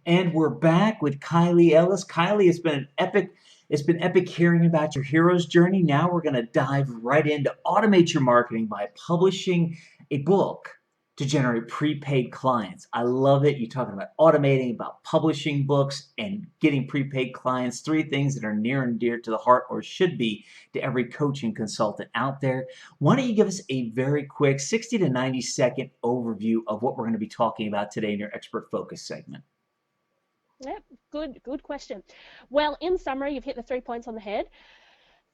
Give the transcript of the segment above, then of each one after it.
And we're back with Kylee Ellis. Kylee, it's been epic hearing about your hero's journey. Now we're going to dive right into automate your marketing by publishing a book to generate prepaid clients. I love it. You're talking about automating, about publishing books and getting prepaid clients, three things that are near and dear to the heart, or should be, to every coaching consultant out there. Why don't you give us a very quick 60 to 90-second overview of what we're going to be talking about today in your expert focus segment? Yep, good question. Well, in summary, you've hit the 3 points on the head.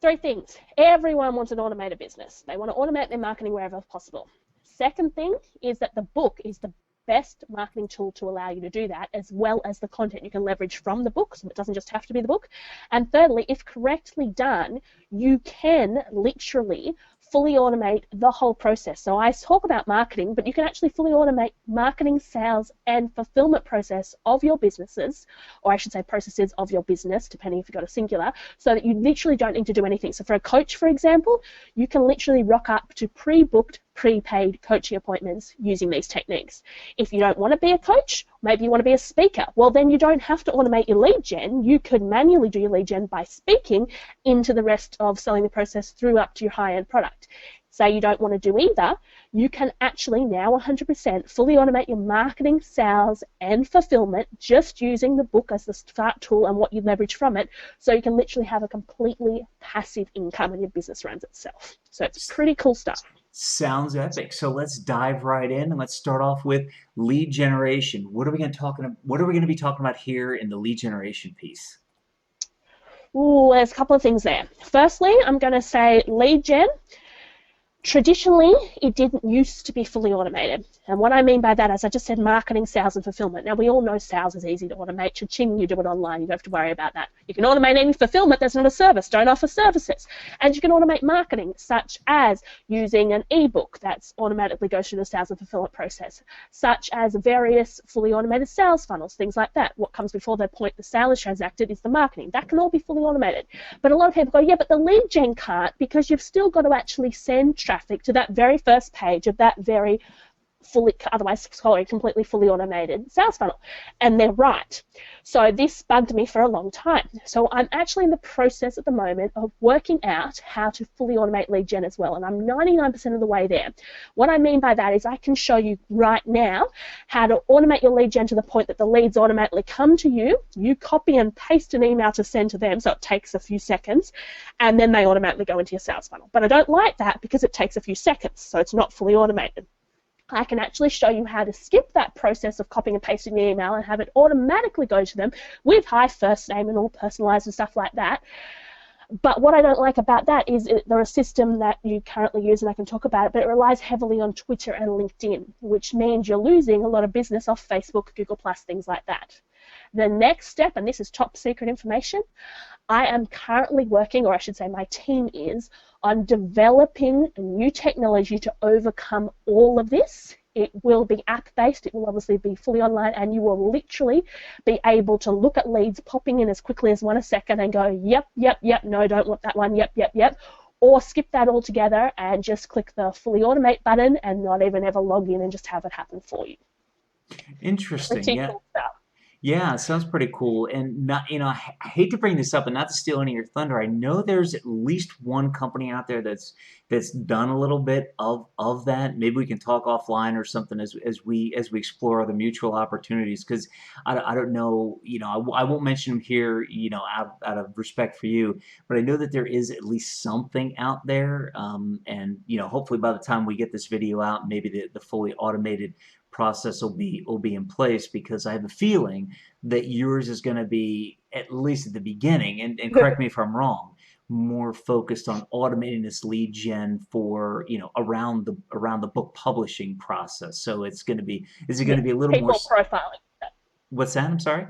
Three things. Everyone wants an automated business. They want to automate their marketing wherever possible. Second thing is that the book is the best marketing tool to allow you to do that, as well as the content you can leverage from the book, so it doesn't just have to be the book. And thirdly, if correctly done, you can literally fully automate the whole process. So I talk about marketing, but you can actually fully automate marketing, sales, and fulfillment process of your businesses, or I should say processes of your business, depending if you've got a singular, so that you literally don't need to do anything. So for a coach, for example, you can literally rock up to pre-booked, prepaid coaching appointments using these techniques. If you don't want to be a coach, maybe you want to be a speaker, well then you don't have to automate your lead gen. You could manually do your lead gen by speaking into the rest of selling the process through up to your high-end product. Say you don't want to do either, you can actually now 100% fully automate your marketing, sales, and fulfillment just using the book as the start tool and what you leverage from it, so you can literally have a completely passive income and your business runs itself. So it's pretty cool stuff. Sounds epic. So let's dive right in and let's start off with lead generation. What are we going to be talking about here in the lead generation piece? Ooh, there's a couple of things there. Firstly, I'm going to say lead gen. Traditionally, it didn't used to be fully automated. And what I mean by that is I just said marketing, sales, and fulfillment. Now, we all know sales is easy to automate. Cha-ching, you do it online. You don't have to worry about that. You can automate any fulfillment. That's not a service. Don't offer services. And you can automate marketing, such as using an ebook that's automatically goes through the sales and fulfillment process, such as various fully automated sales funnels, things like that. What comes before the point the sale is transacted is the marketing. That can all be fully automated. But a lot of people go, yeah, but the lead gen can't, because you've still got to actually send traffic to that very first page of that very otherwise completely fully automated sales funnel. And they're right. So this bugged me for a long time. So I'm actually in the process at the moment of working out how to fully automate lead gen as well. And I'm 99% of the way there. What I mean by that is I can show you right now how to automate your lead gen to the point that the leads automatically come to you. You copy and paste an email to send to them, so it takes a few seconds, and then they automatically go into your sales funnel. But I don't like that because it takes a few seconds, so it's not fully automated. I can actually show you how to skip that process of copying and pasting the email and have it automatically go to them with hi first name and all personalized and stuff like that. But what I don't like about that is there a system that you currently use, and I can talk about it, but it relies heavily on Twitter and LinkedIn, which means you're losing a lot of business off Facebook, Google+, things like that. The next step, and this is top secret information, I am currently working, or I should say my team is, on developing a new technology to overcome all of this. It will be app-based, it will obviously be fully online, and you will literally be able to look at leads popping in as quickly as 1 second and go, yep, yep, yep, no, don't want that one, yep, yep, yep, or skip that altogether and just click the fully automate button and not even ever log in and just have it happen for you. Interesting. Pretty Yeah. cool stuff. Yeah, it sounds pretty cool. And not, I hate to bring this up and not to steal any of your thunder. I know there's at least one company out there that's done a little bit of that. Maybe we can talk offline or something as we explore other mutual opportunities. Because I don't know, I won't mention them here, out of respect for you. But I know that there is at least something out there. And hopefully by the time we get this video out, maybe the fully automated process will be in place, because I have a feeling that yours is going to be, at least at the beginning, and correct me if I'm wrong, more focused on automating this lead gen for around the book publishing process. So is it going to be a little more people profiling. What's that? I'm sorry.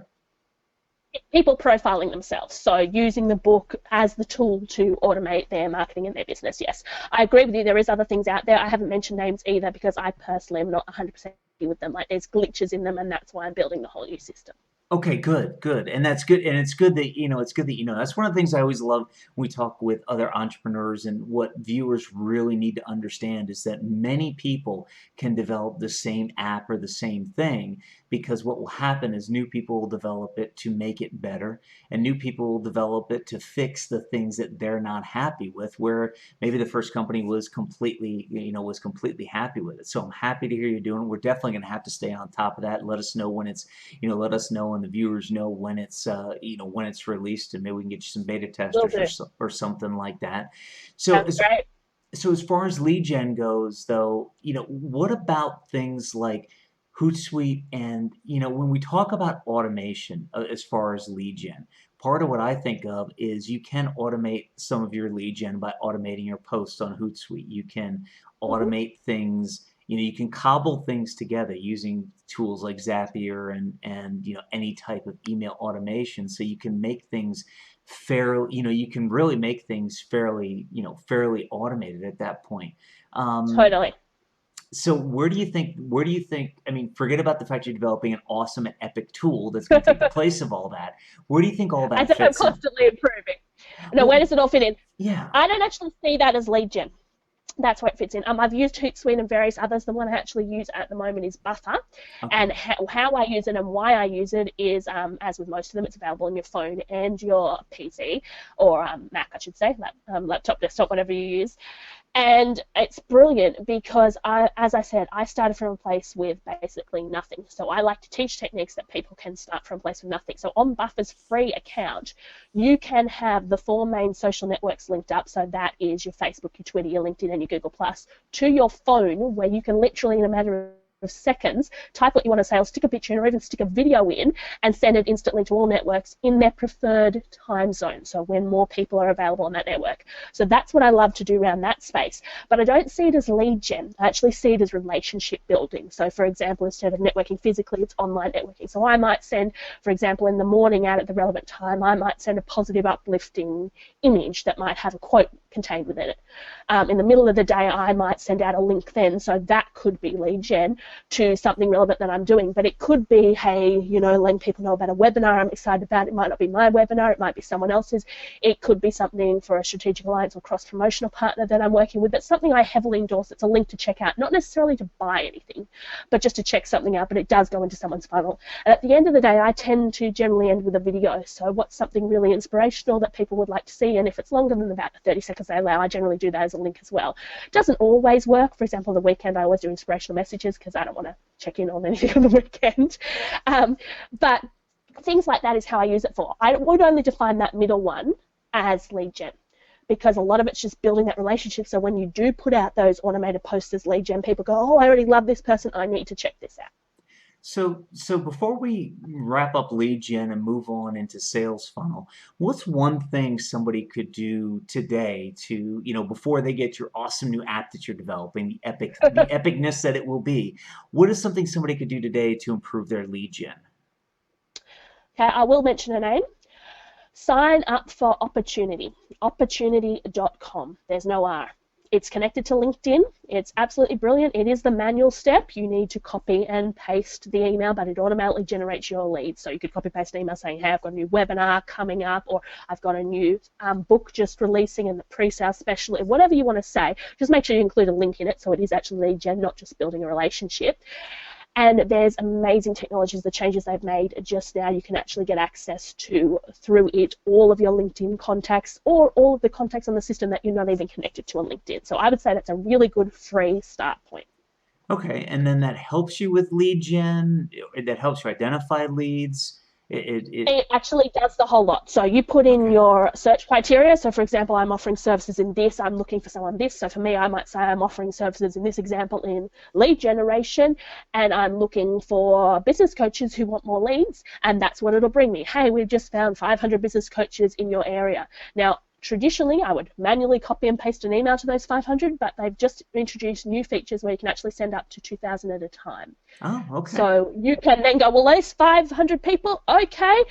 People profiling themselves, so using the book as the tool to automate their marketing and their business. Yes, I agree with you. There is other things out there. I haven't mentioned names either because I personally am not 100% happy with them. Like, there's glitches in them, and that's why I'm building the whole new system. Okay, good, and that's good, and it's good that that's one of the things I always love when we talk with other entrepreneurs, and what viewers really need to understand is that many people can develop the same app or the same thing, because what will happen is new people will develop it to make it better, and new people will develop it to fix the things that they're not happy with, where maybe the first company was completely happy with it. So I'm happy to hear you're doing it. We're definitely going to have to stay on top of that. Let us know when it's, let us know and the viewers know when it's, when it's released, and maybe we can get you some beta Will testers do. or something like that. So Sounds great. as far as lead gen goes, though, what about things like Hootsuite and, when we talk about automation as far as lead gen, part of what I think of is you can automate some of your lead gen by automating your posts on Hootsuite. You can Hmm. automate things, you can cobble things together using tools like Zapier and any type of email automation, so you can make things fairly, you can really make things fairly automated at that point. Um, Totally. so where do you think, I mean, forget about the fact you're developing an awesome and epic tool that's going to take the place of all that. Where do you think all I that think I'm fits in? constantly improving. No, where Well, does it all fit in? yeah. I don't actually see that as lead gen. That's where it fits in. I've used Hootsuite and various others. The one I actually use at the moment is Buffer. Okay. And how I use it and why I use it is, as with most of them, it's available on your phone and your PC, or Mac, I should say, laptop, desktop, whatever you use. And it's brilliant because as I said, I started from a place with basically nothing. So I like to teach techniques that people can start from a place with nothing. So on Buffer's free account, you can have the four main social networks linked up. So that is your Facebook, your Twitter, your LinkedIn, and your Google Plus, to your phone, where you can literally, in a matter of seconds, type what you want to say, or stick a picture in, or even stick a video in, and send it instantly to all networks in their preferred time zone. So when more people are available on that network. So that's what I love to do around that space. But I don't see it as lead gen. I actually see it as relationship building. So for example, instead of networking physically, it's online networking. So I might send, for example, in the morning out at the relevant time, I might send a positive, uplifting image that might have a quote contained within it. In the middle of the day, I might send out a link then. So that could be lead gen to something relevant that I'm doing. But it could be, hey, letting people know about a webinar I'm excited about. It might not be my webinar, it might be someone else's. It could be something for a strategic alliance or cross-promotional partner that I'm working with. That's something I heavily endorse. It's a link to check out, not necessarily to buy anything, but just to check something out. But it does go into someone's funnel. And at the end of the day, I tend to generally end with a video. So what's something really inspirational that people would like to see? And if it's longer than about the 30 seconds they allow, I generally do that as a link as well. It doesn't always work. For example, the weekend, I always do inspirational messages because I don't want to check in on anything on the weekend. But things like that is how I use it for. I would only define that middle one as lead gen, because a lot of it's just building that relationship. So when you do put out those automated posts as lead gen, people go, oh, I already love this person, I need to check this out. So before we wrap up lead gen and move on into sales funnel, what's one thing somebody could do today to, before they get your awesome new app that you're developing, the epicness that it will be? What is something somebody could do today to improve their lead gen? Okay, I will mention a name. Sign up for Opportunity, opportunity.com. There's no R. It's connected to LinkedIn. It's absolutely brilliant. It is the manual step. You need to copy and paste the email, but it automatically generates your lead. So you could copy paste an email saying, hey, I've got a new webinar coming up, or I've got a new book just releasing in the pre-sale special, whatever you want to say. Just make sure you include a link in it so it is actually lead gen, not just building a relationship. And there's amazing technologies, the changes they've made just now. You can actually get access to, through it, all of your LinkedIn contacts, or all of the contacts on the system that you're not even connected to on LinkedIn. So I would say that's a really good free start point. Okay, and then that helps you with lead gen, that helps you identify leads. It actually does the whole lot. So you put in Okay. your search criteria. So for example, I'm offering services in this, I'm looking for someone this. So for me, I might say I'm offering services in this example in lead generation, and I'm looking for business coaches who want more leads, and that's what it'll bring me. Hey, we've just found 500 business coaches in your area. Now, traditionally, I would manually copy and paste an email to those 500, but they've just introduced new features where you can actually send up to 2,000 at a time. Oh, okay. So you can then go, well, those 500 people, okay,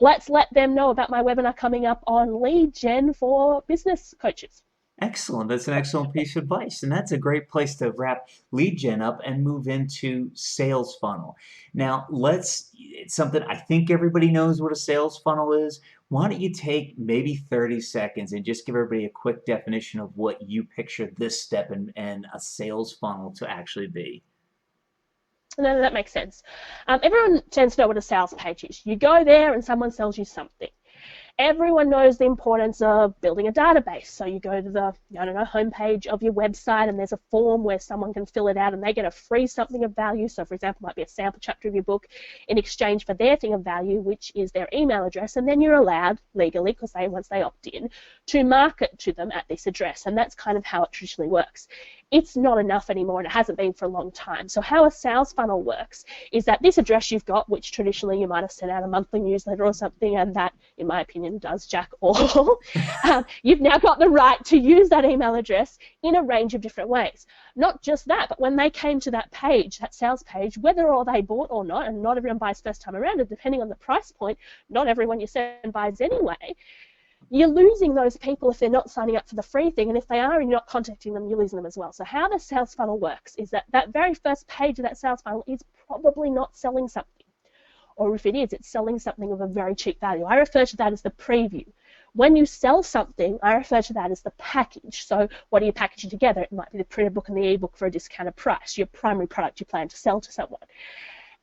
let's let them know about my webinar coming up on lead gen for business coaches. Excellent. That's an excellent piece of advice. And that's a great place to wrap lead gen up and move into sales funnel. Now, it's something I think everybody knows what a sales funnel is. Why don't you take maybe 30 seconds and just give everybody a quick definition of what you picture this step and a sales funnel to actually be? No, that makes sense. Everyone tends to know what a sales page is. You go there and someone sells you something. Everyone knows the importance of building a database. So you go to the, I don't know, homepage of your website and there's a form where someone can fill it out and they get a free something of value. So for example, it might be a sample chapter of your book in exchange for their thing of value, which is their email address. And then you're allowed legally, because once they opt in, to market to them at this address. And that's kind of how it traditionally works. It's not enough anymore, and it hasn't been for a long time. So how a sales funnel works is that this address you've got, which traditionally you might have sent out a monthly newsletter or something, and that, in my opinion, does jack all, you've now got the right to use that email address in a range of different ways. Not just that, but when they came to that page, that sales page, whether or they bought or not, and not everyone buys first time around, and depending on the price point, not everyone you send buys anyway, you're losing those people if they're not signing up for the free thing, and if they are and you're not contacting them, you're losing them as well. So how the sales funnel works is that that very first page of that sales funnel is probably not selling something. Or if it is, it's selling something of a very cheap value. I refer to that as the preview. When you sell something, I refer to that as the package. So what are you packaging together? It might be the printed book and the ebook for a discounted price, your primary product you plan to sell to someone.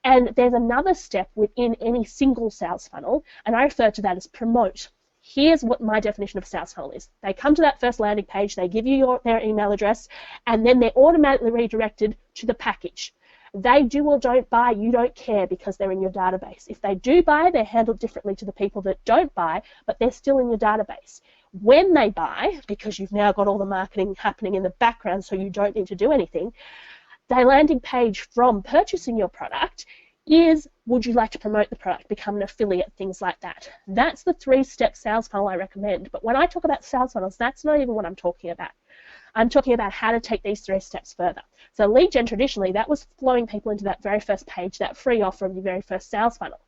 And there's another step within any single sales funnel, and I refer to that as promote. Here's what my definition of a sales funnel is. They come to that first landing page, they give you their email address, and then they're automatically redirected to the package. They do or don't buy, you don't care, because they're in your database. If they do buy, they're handled differently to the people that don't buy, but they're still in your database. When they buy, because you've now got all the marketing happening in the background so you don't need to do anything, their landing page from purchasing your product is, would you like to promote the product, become an affiliate, things like that. That's the 3-step sales funnel I recommend. But when I talk about sales funnels, that's not even what I'm talking about. I'm talking about how to take these 3 steps further. So lead gen, traditionally, that was flowing people into that very first page, that free offer of your very first sales funnel.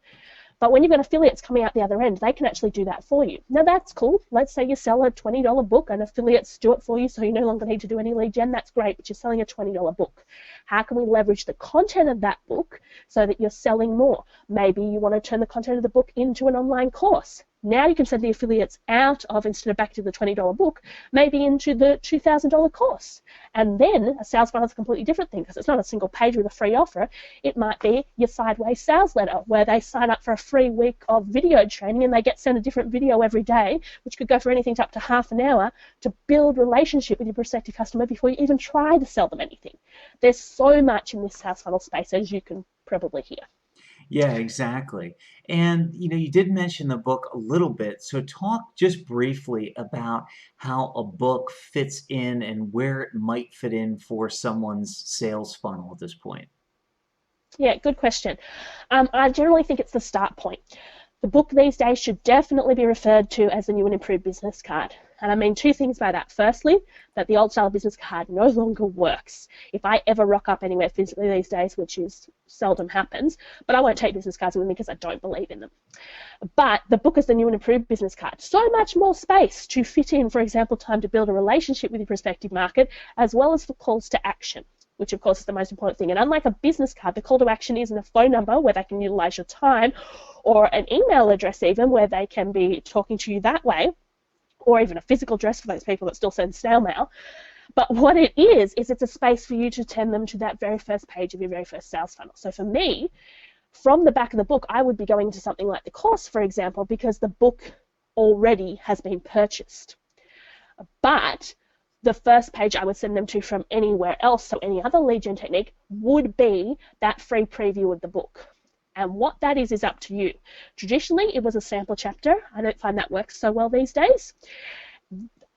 But when you've got affiliates coming out the other end, they can actually do that for you. Now that's cool. Let's say you sell a $20 book and affiliates do it for you, so you no longer need to do any lead gen. That's great, but you're selling a $20 book. How can we leverage the content of that book so that you're selling more? Maybe you want to turn the content of the book into an online course. Now you can send the affiliates out of, instead of back to the $20 book, maybe into the $2,000 course. And then a sales funnel is a completely different thing, because it's not a single page with a free offer. It might be your sideways sales letter, where they sign up for a free week of video training and they get sent a different video every day, which could go for anything to up to half an hour, to build relationship with your prospective customer before you even try to sell them anything. There's so much in this sales funnel space, as you can probably hear. Yeah, exactly. And you did mention the book a little bit, so talk just briefly about how a book fits in and where it might fit in for someone's sales funnel at this point. Yeah, good question. I generally think it's the start point. The book these days should definitely be referred to as the new and improved business card. And I mean 2 things by that. Firstly, that the old style business card no longer works. If I ever rock up anywhere physically these days, which is seldom happens, but I won't take business cards with me because I don't believe in them. But the book is the new and improved business card. So much more space to fit in, for example, time to build a relationship with your prospective market, as well as for calls to action, which of course is the most important thing. And unlike a business card, the call to action isn't a phone number where they can utilize your time, or an email address even where they can be talking to you that way, or even a physical address for those people that still send snail mail. But what it is it's a space for you to send them to that very first page of your very first sales funnel. So for me, from the back of the book, I would be going to something like the course, for example, because the book already has been purchased. But the first page I would send them to from anywhere else, so any other lead gen technique, would be that free preview of the book. And what that is up to you. Traditionally, it was a sample chapter. I don't find that works so well these days.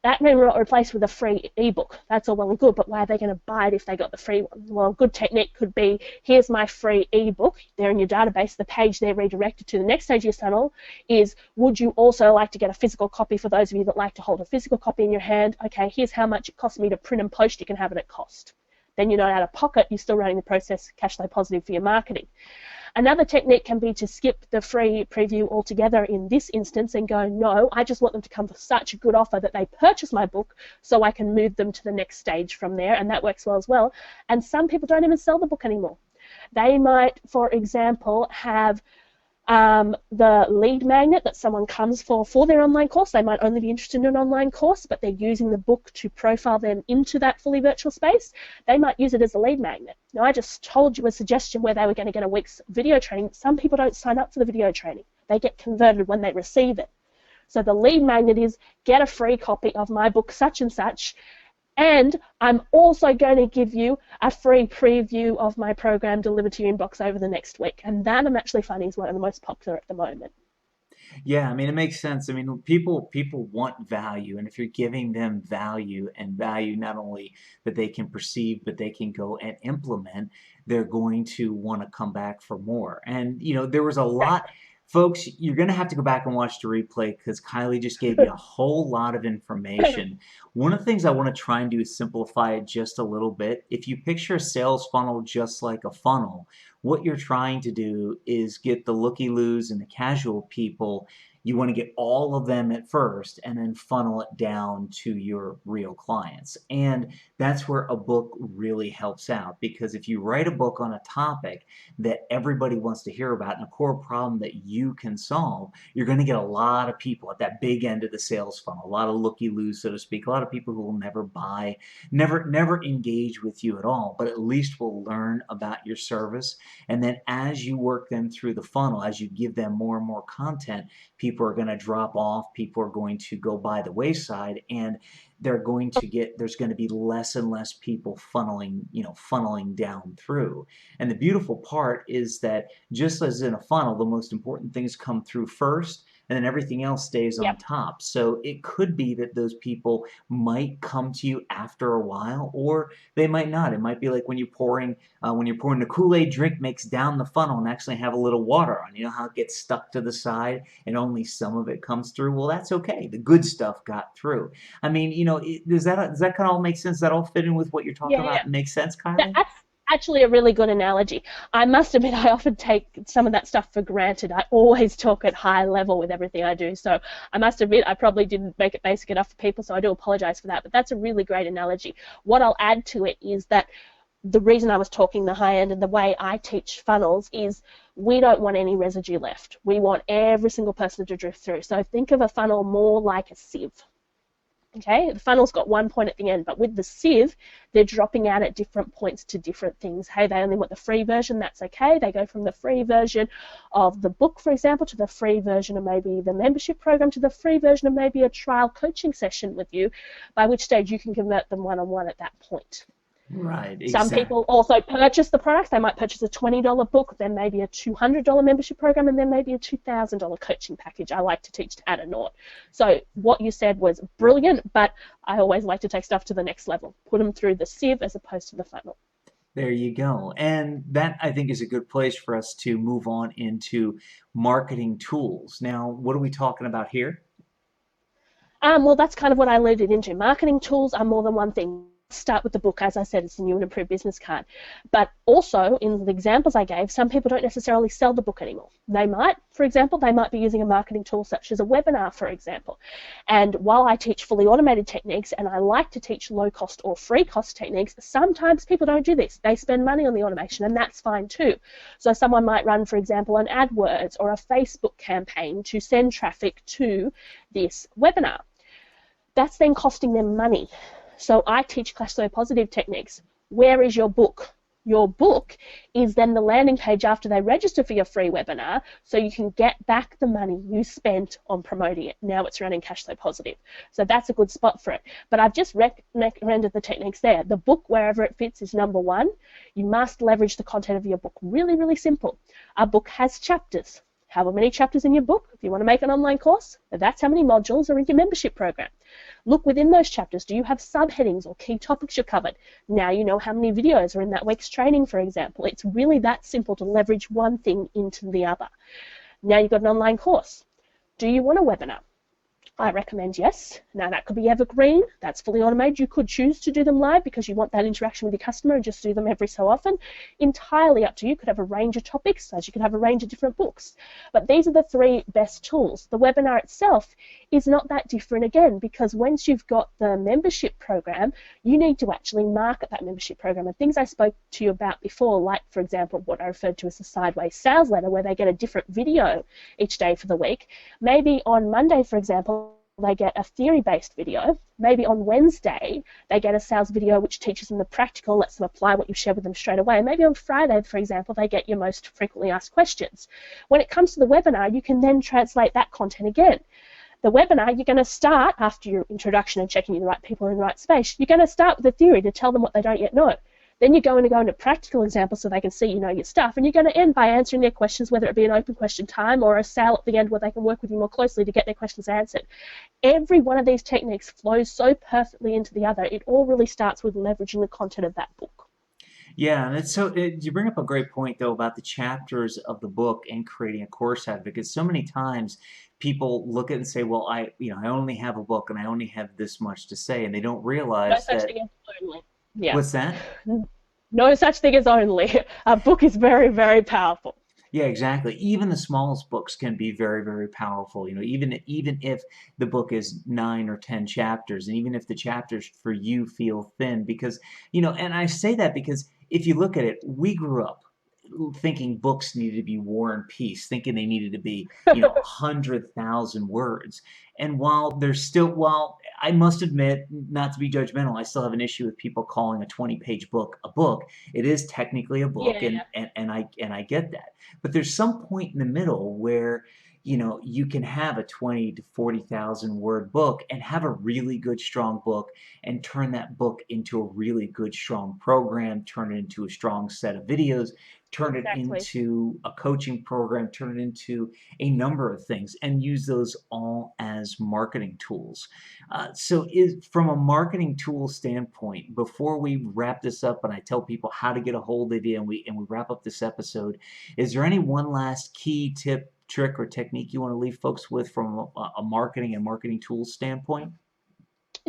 That may not replace with a free ebook. That's all well and good, but why are they going to buy it if they got the free one? Well, a good technique could be, here's my free ebook. They're in your database. The page they're redirected to the next stage of your funnel is, would you also like to get a physical copy for those of you that like to hold a physical copy in your hand? Okay, here's how much it costs me to print and post. You can have it at cost. Then you're not out of pocket. You're still running the process cash flow positive for your marketing. Another technique can be to skip the free preview altogether in this instance and go, no, I just want them to come for such a good offer that they purchase my book so I can move them to the next stage from there, and that works well as well. And some people don't even sell the book anymore. They might, for example, have The lead magnet that someone comes for their online course. They might only be interested in an online course, but they're using the book to profile them into that fully virtual space. They might use it as a lead magnet. Now, I just told you a suggestion where they were going to get a week's video training. Some people don't sign up for the video training. They get converted when they receive it. So the lead magnet is get a free copy of my book such and such, and I'm also going to give you a free preview of my program delivered to your inbox over the next week. And that, I'm actually finding, is one of the most popular at the moment. Yeah, I mean, it makes sense. I mean, people want value, and if you're giving them value, and value not only that they can perceive, but they can go and implement, they're going to want to come back for more. And there was a lot. Folks, you're going to have to go back and watch the replay because Kylee just gave you a whole lot of information. One of the things I want to try and do is simplify it just a little bit. If you picture a sales funnel just like a funnel, what you're trying to do is get the looky-loos and the casual people. You want to get all of them at first and then funnel it down to your real clients. And that's where a book really helps out, because if you write a book on a topic that everybody wants to hear about and a core problem that you can solve, you're going to get a lot of people at that big end of the sales funnel, a lot of looky-loos, so to speak, a lot of people who will never buy, never engage with you at all, but at least will learn about your service. And then as you work them through the funnel, as you give them more and more content, people are going to drop off, people are going to go by the wayside, and there's going to be less and less people funneling down through. And the beautiful part is that just as in a funnel, the most important things come through first, and then everything else stays on Yep. top. So it could be that those people might come to you after a while, or they might not. It might be like when you're pouring the Kool-Aid drink mix down the funnel and actually have a little water on. You know how it gets stuck to the side and only some of it comes through? Well, that's okay. The good stuff got through. I mean, does that kind of all make sense? Does that all fit in with what you're talking Yeah. about? Make sense, Kylie? That's actually a really good analogy. I must admit, I often take some of that stuff for granted. I always talk at high level with everything I do. So I must admit, I probably didn't make it basic enough for people, so I do apologize for that. But that's a really great analogy. What I'll add to it is that the reason I was talking the high end and the way I teach funnels is we don't want any residue left. We want every single person to drift through. So think of a funnel more like a sieve. Okay, the funnel's got one point at the end, but with the sieve, they're dropping out at different points to different things. Hey, they only want the free version, that's okay. They go from the free version of the book, for example, to the free version of maybe the membership program, to the free version of maybe a trial coaching session with you, by which stage you can convert them one-on-one at that point. Right, Some exactly. people also purchase the product. They might purchase a $20 book, then maybe a $200 membership program, and then maybe a $2,000 coaching package. I like to teach to add a naught. So what you said was brilliant, but I always like to take stuff to the next level. Put them through the sieve as opposed to the funnel. There you go. And that, I think, is a good place for us to move on into marketing tools. Now, what are we talking about here? Well, that's kind of what I alluded into. Marketing tools are more than one thing. Start with the book. As I said, it's the new and improved business card. But also, in the examples I gave, some people don't necessarily sell the book anymore. They might, for example, they might be using a marketing tool such as a webinar, for example. And while I teach fully automated techniques, and I like to teach low-cost or free-cost techniques, sometimes people don't do this. They spend money on the automation, and that's fine too. So someone might run, for example, an AdWords or a Facebook campaign to send traffic to this webinar. That's then costing them money. So I teach cash flow positive techniques. Where is your book? Your book is then the landing page after they register for your free webinar, so you can get back the money you spent on promoting it. Now it's running cash flow positive. So that's a good spot for it. But I've just recommended the techniques there. The book, wherever it fits, is number one. You must leverage the content of your book. Really, really simple. Our book has chapters. However many chapters in your book, if you want to make an online course, that's how many modules are in your membership program. Look within those chapters. Do you have subheadings or key topics you're covered? Now you know how many videos are in that week's training, for example. It's really that simple to leverage one thing into the other. Now you've got an online course. Do you want a webinar? I recommend yes. Now that could be evergreen, that's fully automated. You could choose to do them live because you want that interaction with your customer and just do them every so often. Entirely up to you. You could have a range of topics, as you could have a range of different books. But these are the three best tools. The webinar itself is not that different again, because once you've got the membership program, you need to actually market that membership program. And things I spoke to you about before, like for example, what I referred to as the sideways sales letter, where they get a different video each day for the week. Maybe on Monday, for example, they get a theory-based video. Maybe on Wednesday, they get a sales video which teaches them the practical, lets them apply what you've shared with them straight away. Maybe on Friday, for example, they get your most frequently asked questions. When it comes to the webinar, you can then translate that content again. The webinar, you're going to start, after your introduction and checking the right people are in the right space, you're going to start with the theory to tell them what they don't yet know. Then you're going to go into practical examples so they can see you know your stuff, and you're going to end by answering their questions, whether it be an open question time or a sale at the end where they can work with you more closely to get their questions answered. Every one of these techniques flows so perfectly into the other. It all really starts with leveraging the content of that book. Yeah, and you bring up a great point though about the chapters of the book and creating a course out of it, because so many times people look at it and say, well, I only have a book and I only have this much to say, and they don't No realize such that. thing as only. Yeah. What's that? No such thing as only. A book is very, very powerful. Yeah, exactly. Even the smallest books can be very, very powerful. Even if the book is 9 or 10 chapters, and even if the chapters for you feel thin, because and I say that because if you look at it, we grew up thinking books needed to be War and Peace, thinking they needed to be 100,000 words. And while I must admit, not to be judgmental, I still have an issue with people calling a 20-page book a book. It is technically a book, and Yeah. I get that. But there's some point in the middle where you can have a 20 to 40,000 word book and have a really good strong book, and turn that book into a really good strong program, turn it into a strong set of videos, turn it Exactly. into a coaching program, turn it into a number of things, and use those all as marketing tools. From a marketing tool standpoint, before we wrap this up and I tell people how to get a hold of you, and we wrap up this episode, is there any one last key tip, trick, or technique you want to leave folks with from a marketing and marketing tools standpoint?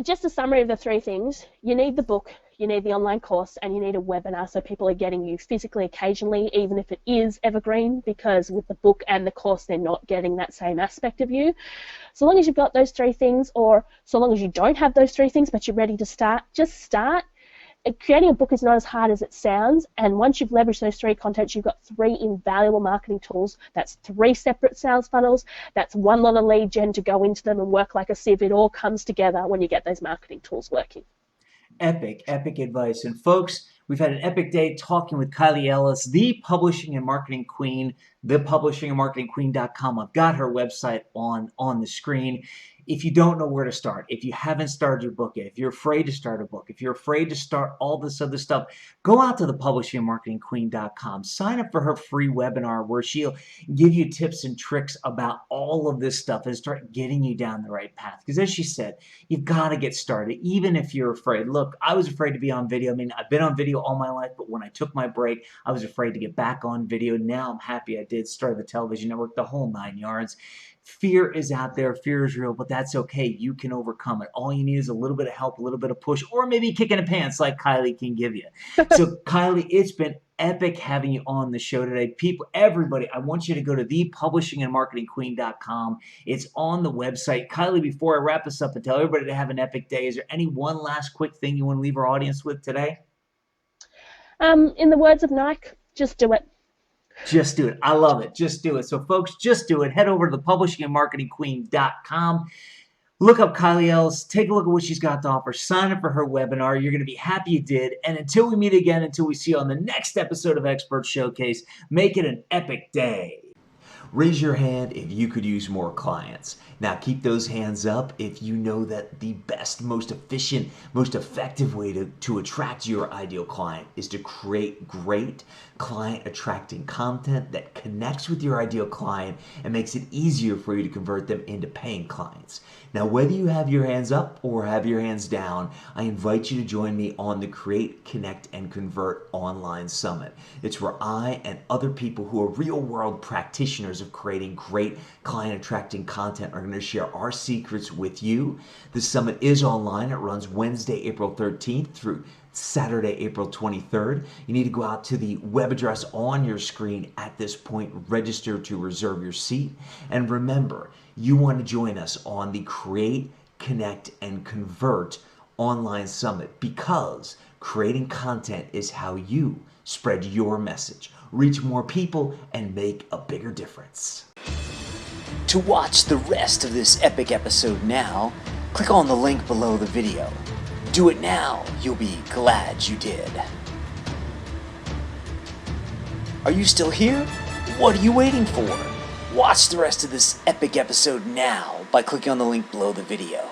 Just a summary of the three things. You need the book, you need the online course, and you need a webinar so people are getting you physically occasionally, even if it is evergreen, because with the book and the course, they're not getting that same aspect of you. So long as you've got those three things, or so long as you don't have those three things, but you're ready to start, just start. Creating a book is not as hard as it sounds, and once you've leveraged those three contents, you've got three invaluable marketing tools. That's three separate sales funnels. That's one lot of lead gen to go into them and work like a sieve. It all comes together when you get those marketing tools working. Epic, epic advice. And folks, we've had an epic day talking with Kylee Ellis, the publishing and marketing queen, thepublishingandmarketingqueen.com. I've got her website on the screen. If you don't know where to start, if you haven't started your book yet, if you're afraid to start a book, if you're afraid to start all this other stuff, go out to thepublishingandmarketingqueen.com. Sign up for her free webinar where she'll give you tips and tricks about all of this stuff and start getting you down the right path. Because as she said, you've got to get started, even if you're afraid. Look, I was afraid to be on video. I mean, I've been on video all my life, but when I took my break, I was afraid to get back on video. Now I'm happy I did. Started the television network, the whole 9 yards. Fear is out there. Fear is real, but that's okay. You can overcome it. All you need is a little bit of help, a little bit of push, or maybe a kick in the pants like Kylee can give you. So, Kylee, it's been epic having you on the show today. People, everybody, I want you to go to thepublishingandmarketingqueen.com. It's on the website. Kylee, before I wrap this up and tell everybody to have an epic day, is there any one last quick thing you want to leave our audience with today? In the words of Nike, just do it. Just do it. I love it. Just do it. So, folks, just do it. Head over to thepublishingandmarketingqueen.com. Look up Kylee Ellis. Take a look at what she's got to offer. Sign up for her webinar. You're going to be happy you did. And until we meet again, until we see you on the next episode of Expert Showcase, make it an epic day. Raise your hand if you could use more clients. Now keep those hands up if you know that the best, most efficient, most effective way to attract your ideal client is to create great client attracting content that connects with your ideal client and makes it easier for you to convert them into paying clients. Now, whether you have your hands up or have your hands down, I invite you to join me on the Create, Connect, and Convert Online Summit. It's where I and other people who are real world practitioners years of creating great client attracting content are going to share our secrets with you. The summit is online. It runs Wednesday, April 13th through Saturday, April 23rd. You need to go out to the web address on your screen at this point, register to reserve your seat. And remember, you want to join us on the Create, Connect, and Convert online summit, because creating content is how you spread your message, reach more people, and make a bigger difference. To watch the rest of this epic episode now, click on the link below the video. Do it now, you'll be glad you did. Are you still here? What are you waiting for? Watch the rest of this epic episode now by clicking on the link below the video.